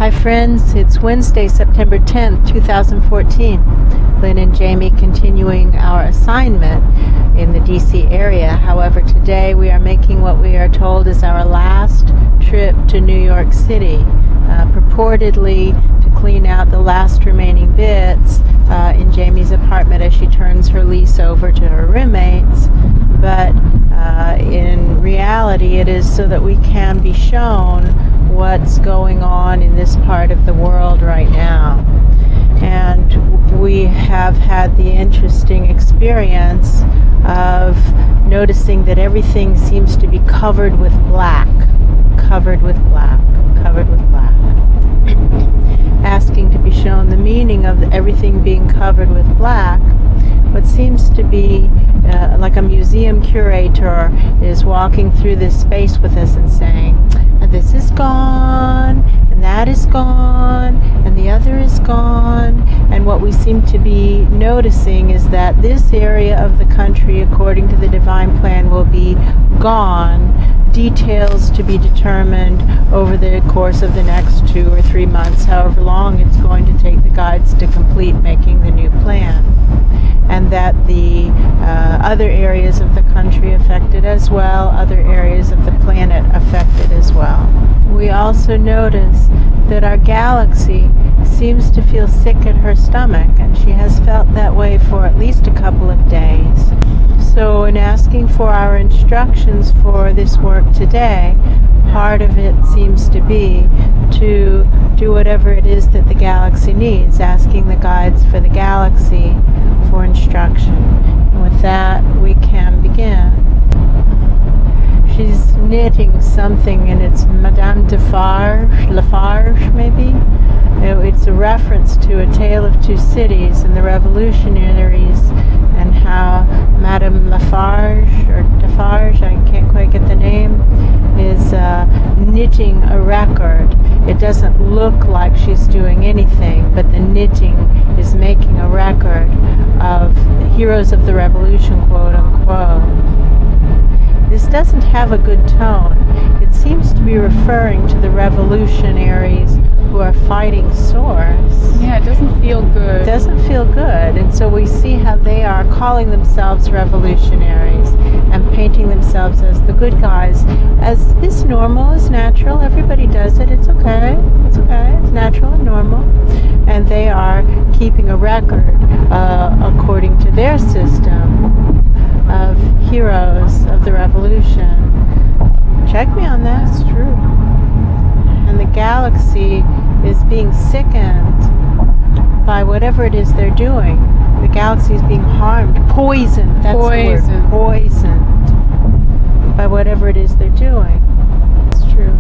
Hi friends, it's Wednesday, September 10th, 2014. Lynn and Jamie continuing our assignment in the D.C. area. However, today we are making what we are told is our last trip to New York City, purportedly to clean out the last remaining bits in Jamie's apartment as she turns her lease over to her roommates. But in reality, it is so that we can be shown what's going on in this part of the world right now. And we have had the interesting experience of noticing that everything seems to be covered with black, covered with black, covered with black. Asking to be shown the meaning of everything being covered with black, what seems to be like a museum curator is walking through this space with us and saying, this is gone, and that is gone, and the other is gone. And what we seem to be noticing is that this area of the country, according to the divine plan, will be gone. Details to be determined over the course of the next 2 or 3 months, however long it's going to take the guides to complete making the new plan. And that the other areas of the country affected as well, other areas of the planet affected as well. We also notice that our galaxy seems to feel sick at her stomach, and she has felt that way for at least a couple of days. So in asking for our instructions for this work today, part of it seems to be to do whatever it is that the galaxy needs, asking the guides for the galaxy for instruction. And with that, we can begin. She's knitting something, and it's Madame Lafarge, maybe? It's a reference to A Tale of Two Cities and the revolutionaries, and how Madame Lafarge, or Defarge, I can't quite get the name, is knitting a record. It doesn't look like she's doing anything, but the knitting is making a record of the heroes of the revolution, quote unquote. This doesn't have a good tone. It seems to be referring to the revolutionaries who are fighting Source. Yeah, it doesn't feel good. It doesn't feel good. And so we see how they are calling themselves revolutionaries and painting themselves as the good guys, as is normal, is natural. Everybody does it. It's okay. It's okay. It's natural and normal. And they are keeping a record according to their system of heroes of the revolution. Check me on that. That's true. And the galaxy is being sickened by whatever it is they're doing. The galaxy is being harmed, poisoned. That's the word. Poisoned by whatever it is they're doing. It's true.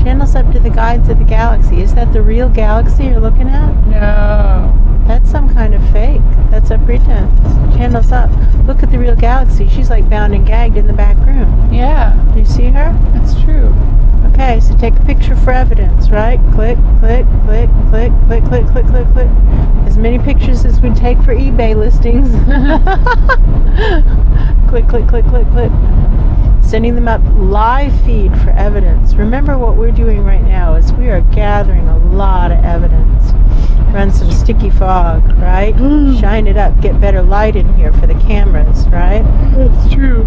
Channels up to the guides of the galaxy. Is that the real galaxy you're looking at? No. That's some kind of fake. That's a pretense. Channels up. Look at the real galaxy. She's like bound and gagged in the back room. Yeah. Do you see her? That's true. Okay, so take a picture for evidence, right? Click, click, click, click, click, click, click, click, click. As many pictures as we take for eBay listings. Click, click, click, click, click. Sending them up live feed for evidence. Remember what we're doing right now is we are gathering a lot of evidence. Run some sticky fog, right? Shine it up, get better light in here for the cameras, right? That's true.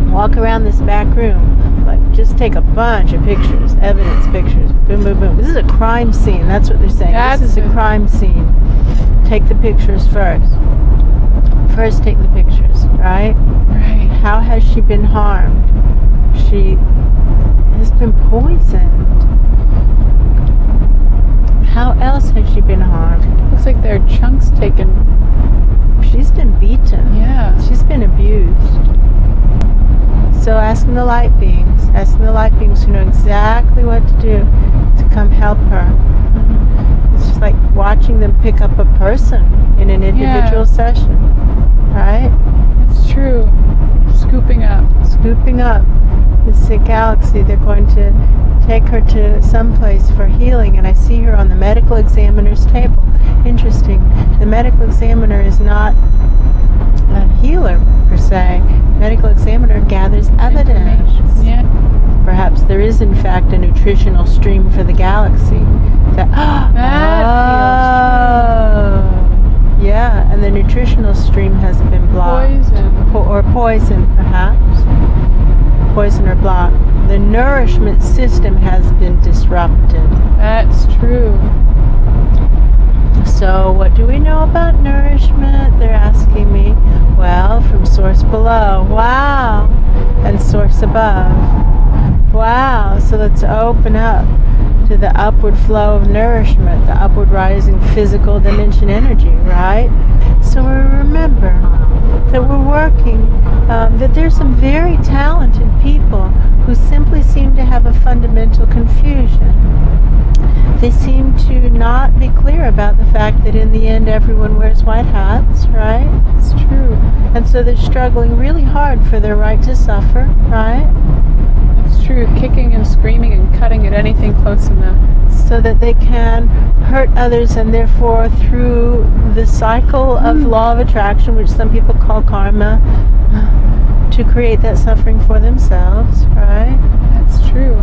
Walk around this back room, like just take a bunch of pictures, evidence pictures, boom, boom, boom. This is a crime scene, that's what they're saying. This is a crime scene. Take the pictures first. First take the pictures, right? Right. How has she been harmed? She has been poisoned. How else has she been harmed? Looks like there are chunks taken. She's been beaten. Yeah. She's been abused. So asking the light beings who know exactly what to do to come help her. It's just like watching them pick up a person in an individual session, right? That's true. Scooping up. Scooping up the sick galaxy. They're going to take her to some place for healing, and I see her on the medical examiner's table. Interesting. The medical examiner is not a healer per se. Medical examiner gathers evidence. Yeah. Perhaps there is in fact a nutritional stream for the galaxy. That, yeah, and the nutritional stream has been blocked. Poison, perhaps. Poison or blocked. The nourishment system has been disrupted. That's true. So what do we know about nourishment? They're asking me. Well, from source below. Wow. And source above. Wow. So let's open up to the upward flow of nourishment, the upward rising physical dimension energy, right? So we remember that we're working, that there's some very talented people who simply seem to have a fundamental confusion. They seem to not be clear about the fact that in the end everyone wears white hats, right? It's true. And so they're struggling really hard for their right to suffer, right? It's true. Kicking and screaming and cutting at anything close enough. So that they can hurt others, and therefore through the cycle of law of attraction, which some people call karma, to create that suffering for themselves, right? That's true.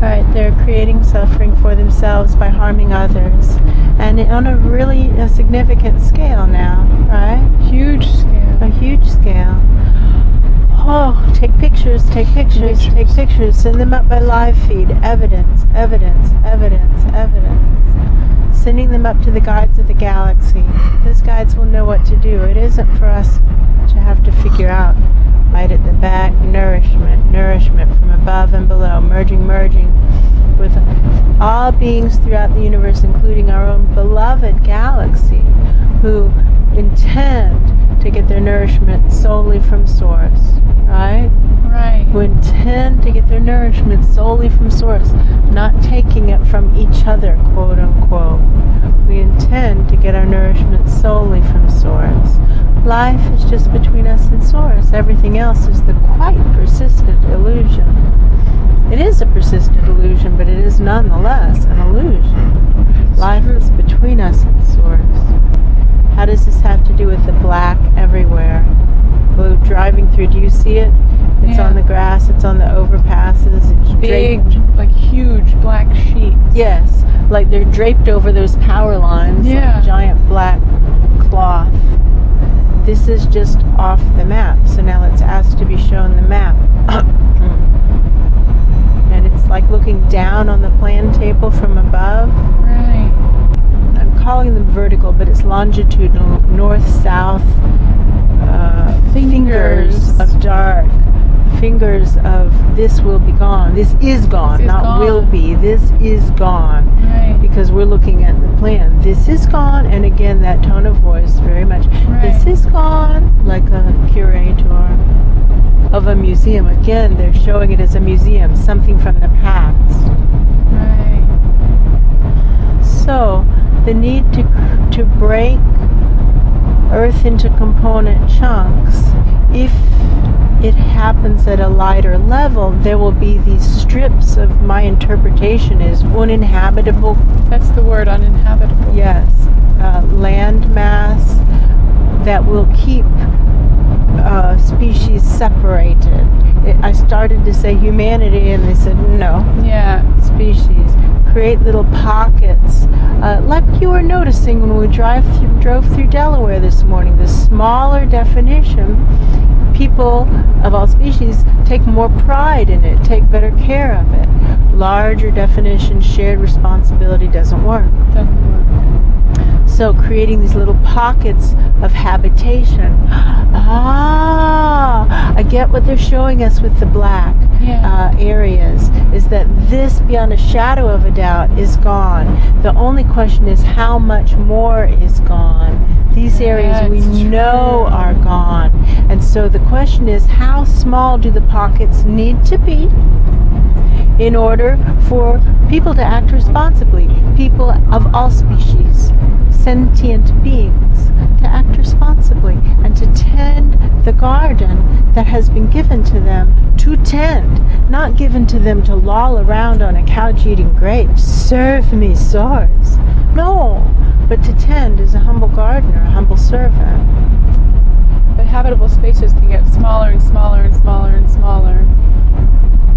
Right, they're creating suffering for themselves by harming others, and on a really significant scale now, right? Huge scale. A huge scale. Oh, take pictures, take pictures, take pictures. Send them up by live feed. Evidence, evidence, evidence, evidence. Sending them up to the guides of the galaxy. Those guides will know what to do. It isn't for us to have to figure out. Right at the back, nourishment, nourishment from above and below, merging with all beings throughout the universe, including our own beloved galaxy, who intend to get their nourishment solely from source, right? Right. Who intend to get their nourishment solely from source, not taking it from each other, quote unquote. We intend to get our nourishment solely from source. Life is just between us and source. Everything else is the quite persistent illusion. It is a persistent illusion, but it is nonetheless an illusion. Life is between us and source. How does this have to do with the black everywhere? Blue driving through, do you see it? It's on the grass, it's on the overpasses, it's big, draped. like huge black sheets. Yes, like they're draped over those power lines, like giant black cloth. This is just off the map, so now it's asked to be shown the map. And it's like looking down on the plan table from above. Right. I'm calling them vertical, but it's longitudinal, north-south, fingers of dark, fingers of this will be gone. This is gone, not gone. Will be. This is gone. Right. Because we're looking at the plan. This is gone, and again, that tone of voice very much. Right. This is gone, like a curator of a museum. Again, they're showing it as a museum, something from the past. Right. So, the need to break Earth into component chunks, if it happens at a lighter level, there will be these strips of, my interpretation is uninhabitable. That's the word, uninhabitable. Yes, land mass that will keep species separated. I started to say humanity, and they said no. Yeah. Species. Create little pockets, like you were noticing when we drove through Delaware this morning. The smaller definition, people of all species take more pride in it, take better care of it. Larger definition, shared responsibility doesn't work. Doesn't work. So creating these little pockets of habitation. I get what they're showing us with the black areas, is that this, beyond a shadow of a doubt, is gone. The only question is how much more is gone. These areas we know are gone. And so the question is, how small do the pockets need to be in order for people to act responsibly? People of all species, sentient beings, to act responsibly and to tend the garden that has been given to them to tend, not given to them to loll around on a couch eating grapes. Serve me, source. No, but to tend as a humble gardener, a humble servant. But habitable spaces can get smaller and smaller and smaller and smaller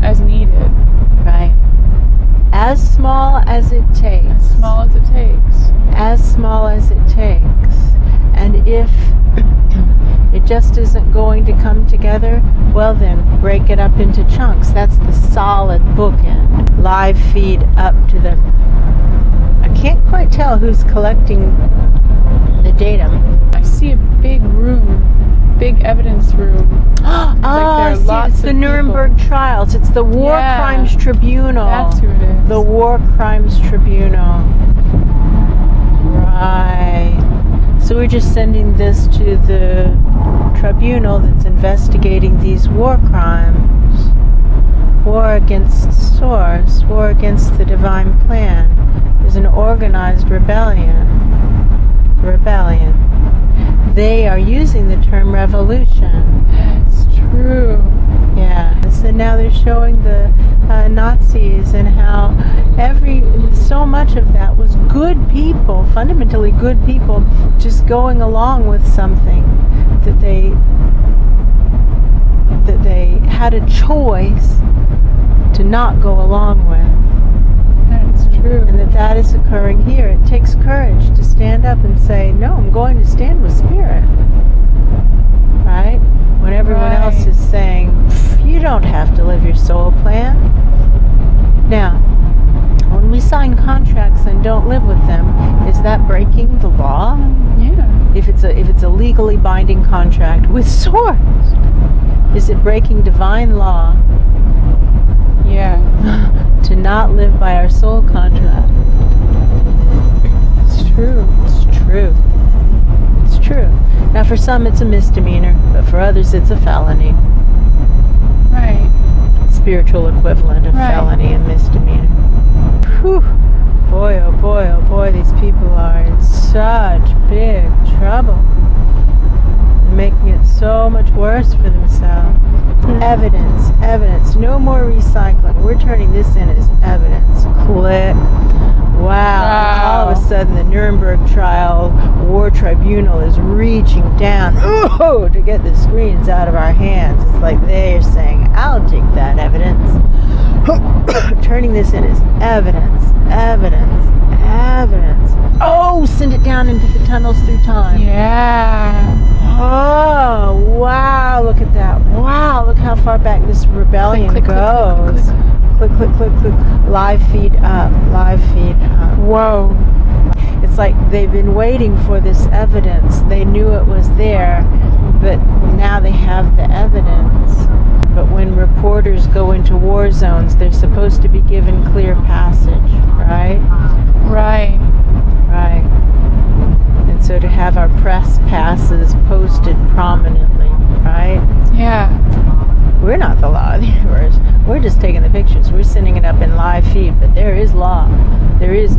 as needed. Right. As small as it takes. As small as it takes. As small as it takes. And if it just isn't going to come together, well then, break it up into chunks. That's the solid bookend. Live feed up to the... I can't quite tell who's collecting the datum. I see a big room, big evidence room. It's the Nuremberg trials. It's the War Crimes Tribunal. That's who it is. The War Crimes Tribunal. Right. So we're just sending this to the tribunal that's investigating these war crimes. War against Source. War against the divine plan. There's an organized rebellion. They are using the term revolution. That's true. Yeah. So now they're showing the Nazis and how so much of that was good people, fundamentally good people, just going along with something that they had a choice to not go along with. That's true. And that is occurring here. It takes courage to stand up and say, no, I'm going to stand with Spirit. Right? When everyone else is saying, you don't have to live your soul plan. Now, when we sign contracts and don't live with them, is that breaking the law? Yeah. If it's a legally binding contract with Source, is it breaking divine law? Yeah. To not live by our soul contract. It's true. It's true. It's true. Now for some it's a misdemeanor, but for others it's a felony. Right. Spiritual equivalent of felony and misdemeanor. Whew. Boy, oh boy, these people are in such big trouble. They're making it so much worse for themselves. Evidence. No more recycling. We're turning this in as evidence. Click. Wow. All of a sudden the Nuremberg trial war tribunal is reaching down to get the screens out of our hands. It's like they're saying, I'll take that evidence. Turning this in as evidence. Oh, send it down into the tunnels through time. Yeah. Oh, wow, look at that. Wow, look how far back this rebellion goes. Click. Live feed up. Whoa. It's like they've been waiting for this evidence. They knew it was there, but now they have the evidence. But when reporters go into war zones, they're supposed to be given clear passage, right? Right. And so to have our press passes posted prominently, right? Yeah. We're not the law of the universe. We're just taking the pictures. We're sending it up in live feed, but there is law. There is